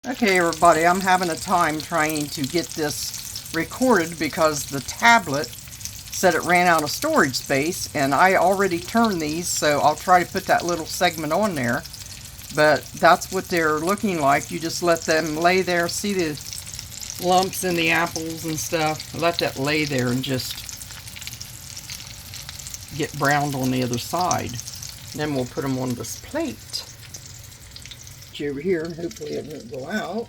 Okay, everybody, I'm having a time trying to get this recorded because the tablet said it ran out of storage space, and I already turned these, so I'll try to put that little segment on there. But that's what they're looking like. You just let them lay there, see the lumps in the apples and stuff. Let that lay there and just get browned on the other side. Then we'll put them on this plate. Over here, and hopefully it won't go out.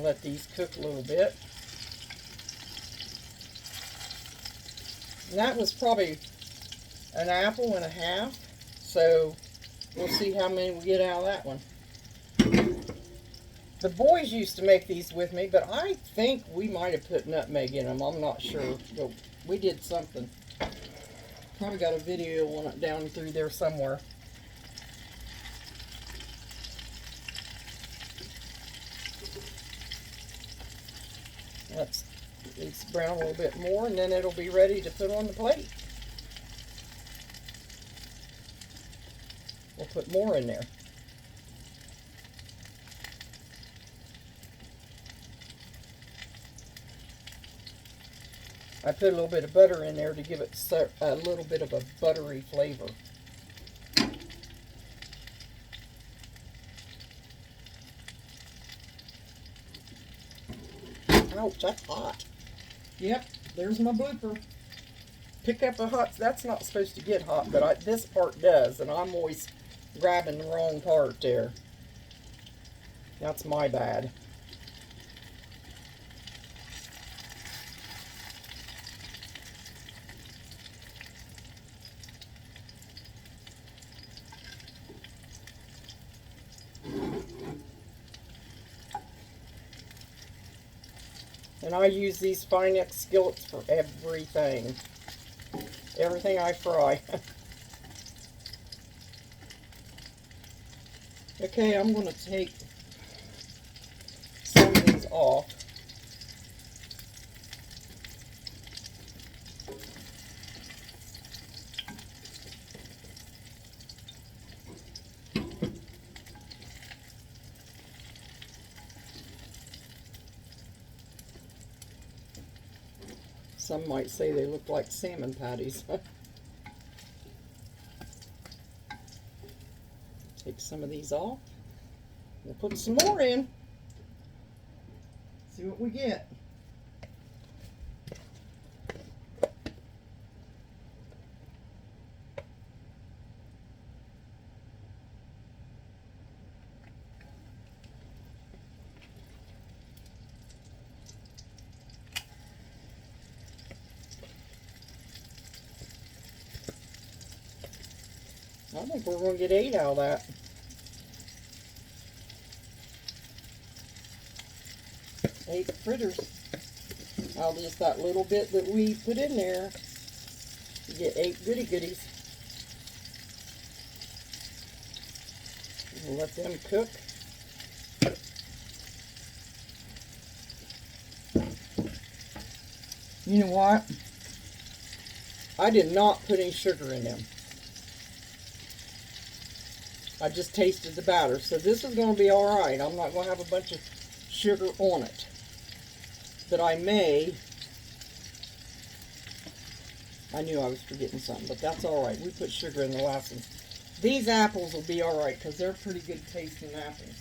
Let these cook a little bit. And that was probably an apple and a half, so we'll see how many we get out of that one. The boys used to make these with me, but I think we might have put nutmeg in them. I'm not sure, but we did something. Probably got a video on it down through there somewhere. It's brown a little bit more, and then it'll be ready to put on the plate. We'll put more in there. I put a little bit of butter in there to give it a little bit of a buttery flavor. Ouch, that's hot. Yep, there's my blooper. Pick up a hot, that's not supposed to get hot, but this part does, and I'm always grabbing the wrong part there. That's my bad. And I use these Finex skillets for everything. Everything I fry. Okay, I'm going to take some of these off. Some might say they look like salmon patties. Take some of these off. We'll put some more in. See what we get. I think we're going to get 8 out of that. Eight fritters. Out of just that little bit that we put in there. You get 8 goody goodies. We'll let them cook. You know what? I did not put any sugar in them. I just tasted the batter. So this is going to be alright. I'm not going to have a bunch of sugar on it. But I may. I knew I was forgetting something, but that's alright. We put sugar in the last one. These apples will be alright because they're pretty good tasting apples.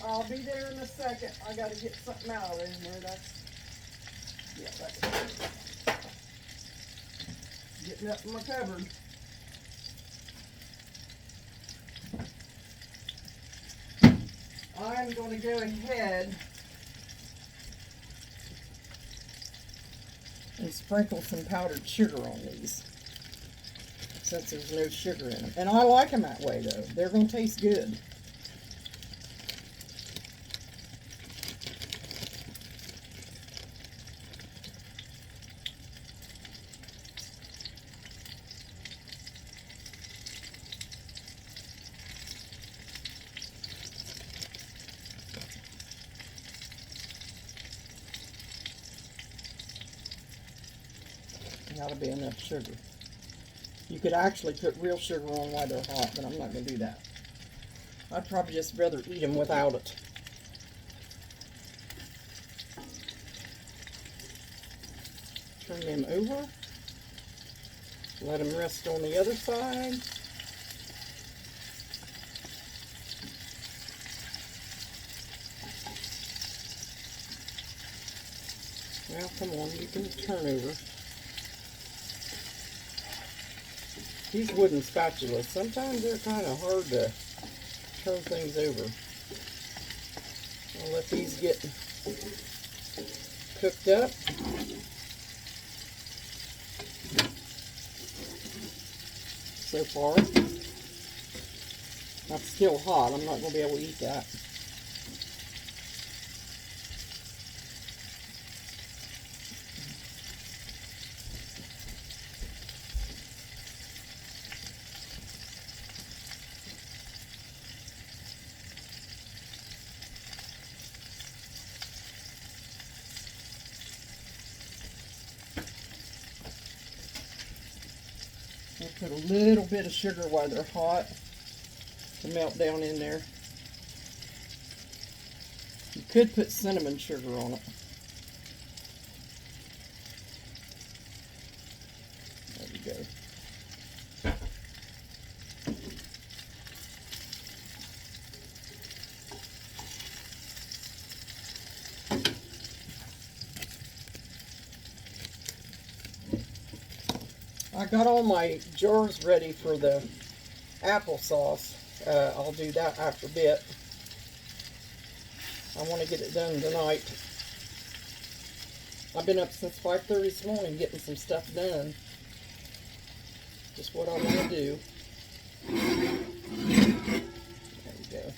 I'll be there in a second. I got to get something out in there. That's getting up in my cupboard. I'm going to go ahead and sprinkle some powdered sugar on these. since there's no sugar in them. And I like them that way, though. They're going to taste good. That'll be enough sugar. You could actually put real sugar on while they're hot, but I'm not going to do that. I'd probably just rather eat them without it. Turn them over. Let them rest on the other side. Well, come on, you can turn over. These wooden spatulas, sometimes they're kind of hard to turn things over. I'll let these get cooked up. So far, that's still hot. I'm not going to be able to eat that. I'll put a little bit of sugar while they're hot to melt down in there. You could put cinnamon sugar on it. There we go. I got all my jars ready for the applesauce. I'll do that after a bit. I want to get it done tonight. I've been up since 5:30 this morning getting some stuff done. Just what I want to do. There we go.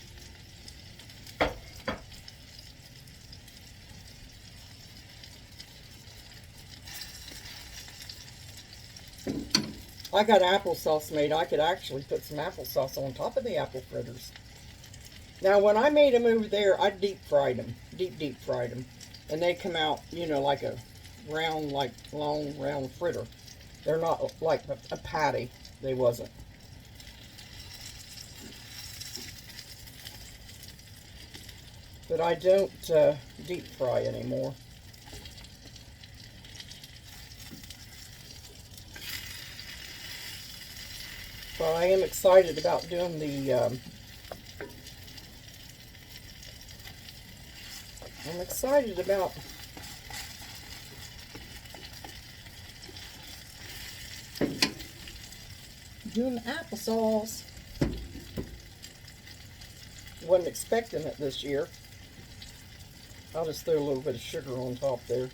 I got applesauce made. I could actually put some applesauce on top of the apple fritters. Now, when I made them over there, I deep fried them. Deep fried them. And they come out, you know, like a round, like long, round fritter. They're not like a patty. They wasn't. But I don't deep fry anymore. But I am excited about doing the, I'm excited about doing applesauce. Wasn't expecting it this year. I'll just throw a little bit of sugar on top there,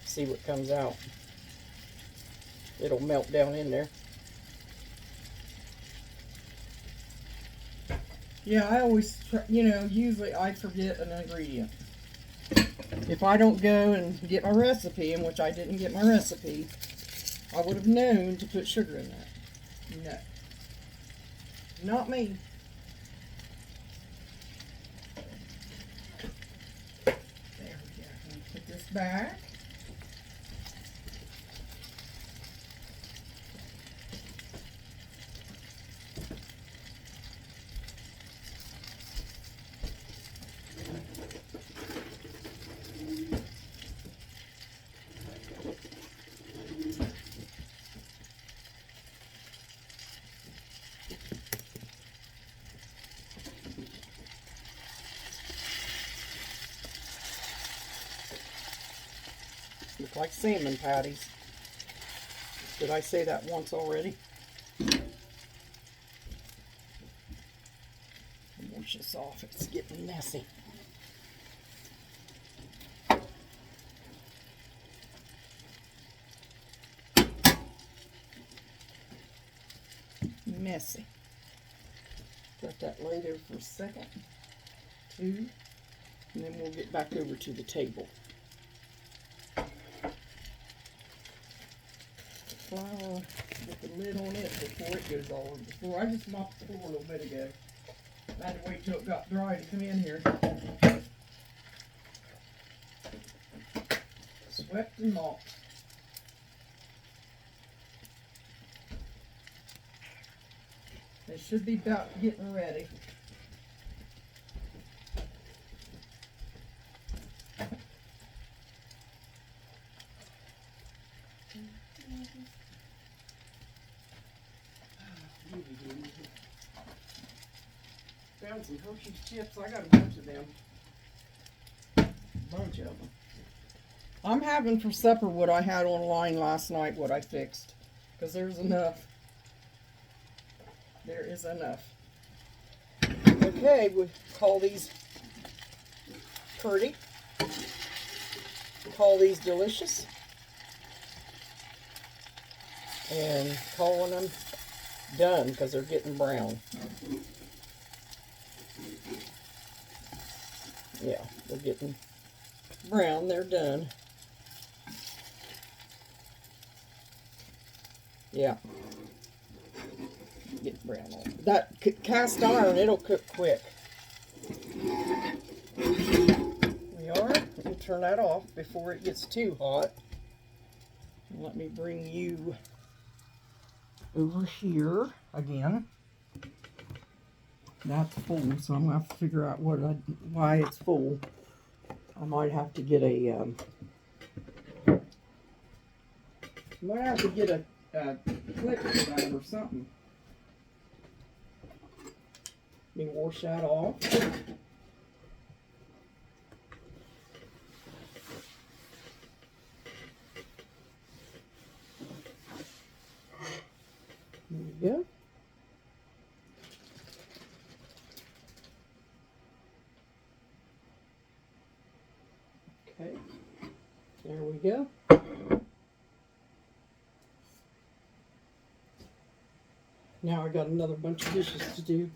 see what comes out. It'll melt down in there. Yeah, I always, you know, usually I forget an ingredient. If I don't go and get my recipe, in which I didn't get my recipe, I would have known to put sugar in that. No. Not me. There we go. Let me put this back. Look like salmon patties. Did I say that once already? Wash this off. It's getting messy. messy. Let that lay there for a second, two, and then we'll get back over to the table. Flour, get the lid on it before it goes all over the floor. I just mopped the floor a little bit ago. I had to wait till it got dry to come in here. Swept and mopped. It should be about getting ready. Found some Hershey's chips. I got a bunch of them. Bunch of them. I'm having for supper what I had online last night, what I fixed. Because there's enough. There is enough. Okay, we call these pretty. Call these delicious. And calling them done because they're getting brown. Yeah, they're getting brown. They're done. Yeah. Get brown on that cast iron. It'll cook quick. We are. Let me turn that off before it gets too hot. And let me bring you over here again. That's full, so I'm gonna have to figure out why it's full. I might have to get a clip for that or something. Let me wash that off. There we go. Okay, there we go. Now I got another bunch of dishes to do.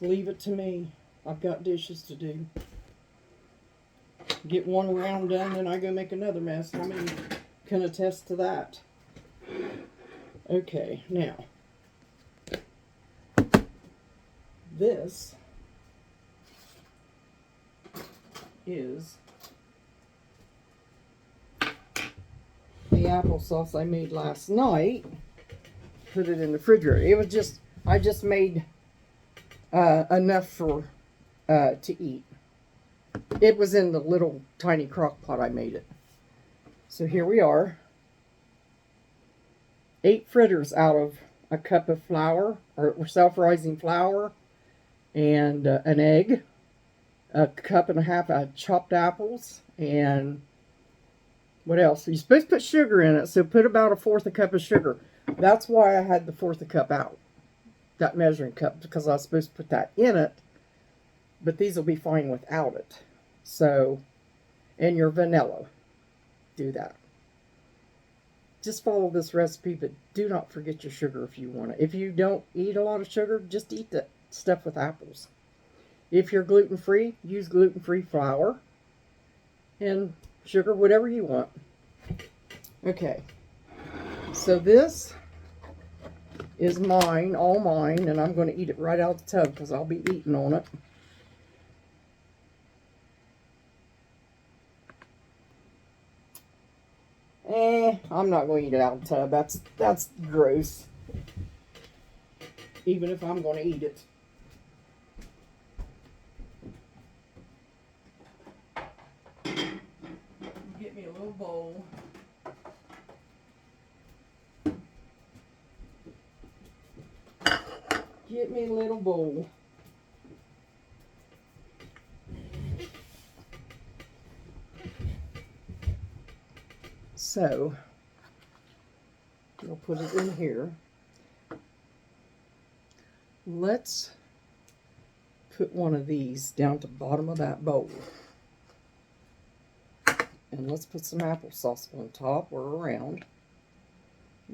Leave it to me. I've got dishes to do. Get one round done, then I go make another mess. How many can attest to that? Okay, now. This is the applesauce I made last night. Put it in the refrigerator. It was just, I just made enough for to eat. It was in the little tiny crock pot I made it. So here we are. 8 fritters out of a cup of flour, or self-rising flour, and an egg, a cup and a half of chopped apples, and what else? You're supposed to put sugar in it, so put about 1/4 cup of sugar. That's why I had the 1/4 cup out, that measuring cup, because I was supposed to put that in it, but these will be fine without it. So, and your vanilla, do that. Just follow this recipe, but do not forget your sugar if you want it. If you don't eat a lot of sugar, just eat the stuff with apples. If you're gluten-free, use gluten-free flour and sugar, whatever you want. Okay, so this is mine, all mine, and I'm going to eat it right out of the tub because I'll be eating on it. I'm not going to eat it out of the tub. That's gross. Even if I'm going to eat it. Get me a little bowl. Get me a little bowl. So, we'll put it in here. Let's put one of these down to the bottom of that bowl. And let's put some applesauce on top or around.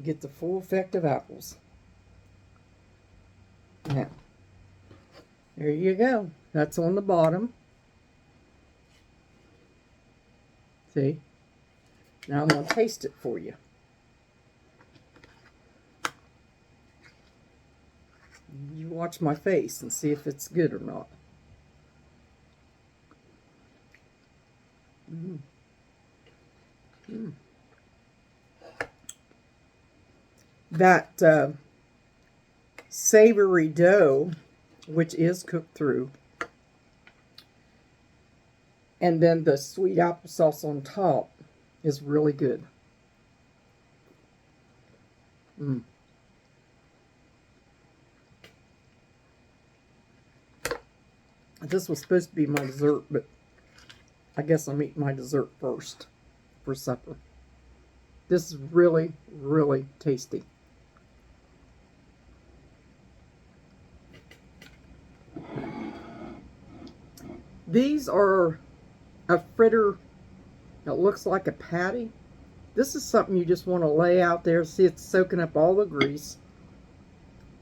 Get the full effect of apples. There you go. That's on the bottom. See? Now I'm going to taste it for you. You watch my face and see if it's good or not. Mm. Mm. That savory dough, which is cooked through, and then the sweet applesauce on top is really good. Mm. This was supposed to be my dessert, but I guess I'm eating my dessert first for supper. This is really, really tasty. These are a fritter that looks like a patty. This is something you just want to lay out there. See, it's soaking up all the grease.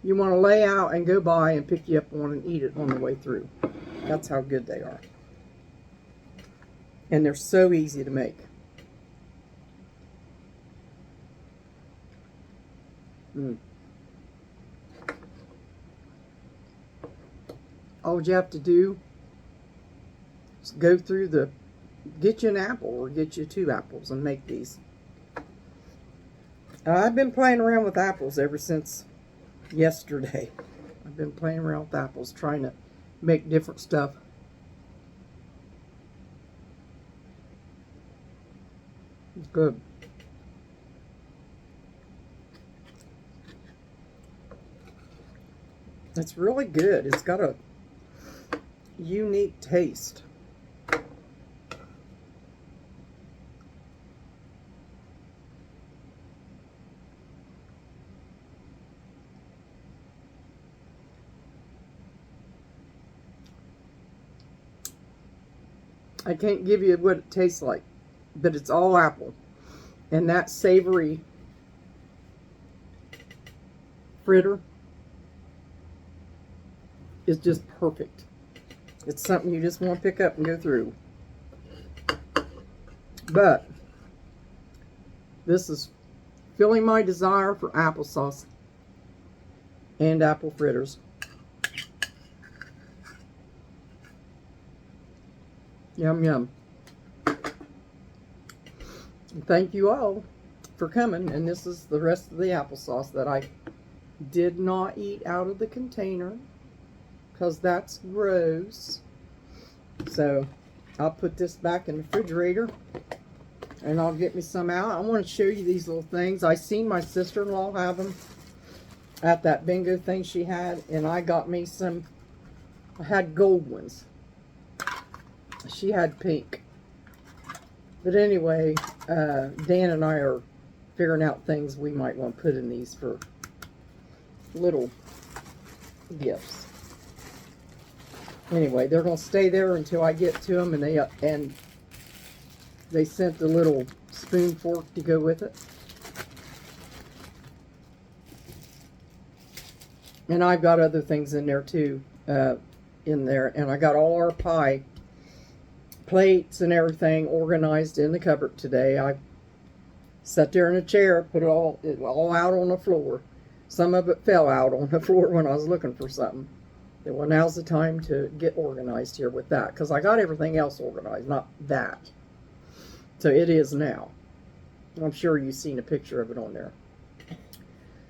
You want to lay out and go by and pick you up one and eat it on the way through. That's how good they are. And they're so easy to make. Mm. All you have to do is go through get you an apple or get you 2 apples and make these. I've been playing around with apples ever since yesterday. I've been playing around with apples, trying to make different stuff. It's good. It's really good. It's got a unique taste. I can't give you what it tastes like, but it's all apple. And that savory fritter is just perfect. It's something you just want to pick up and go through. But this is filling my desire for applesauce and apple fritters. Yum, yum. Thank you all for coming. And this is the rest of the applesauce that I did not eat out of the container, because that's gross. So I'll put this back in the refrigerator and I'll get me some out. I want to show you these little things. I seen my sister-in-law have them at that bingo thing she had, and I got me some. I had gold ones. She had pink. But anyway, Dan and I are figuring out things we might want to put in these for little gifts. Anyway, they're going to stay there until I get to them, and they sent the little spoon fork to go with it. And I've got other things in there too, and I got all our pie plates and everything organized in the cupboard today. I sat there in a chair, put it all out on the floor. Some of it fell out on the floor when I was looking for something. Well, now's the time to get organized here with that, because I got everything else organized, not that. So it is now. I'm sure you've seen a picture of it on there.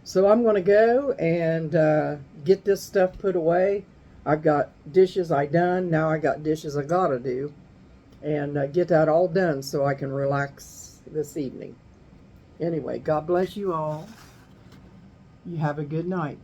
So I'm going to go and get this stuff put away. I've got dishes I done. Now I got dishes I got to do. And get that all done so I can relax this evening. Anyway, God bless you all. You have a good night.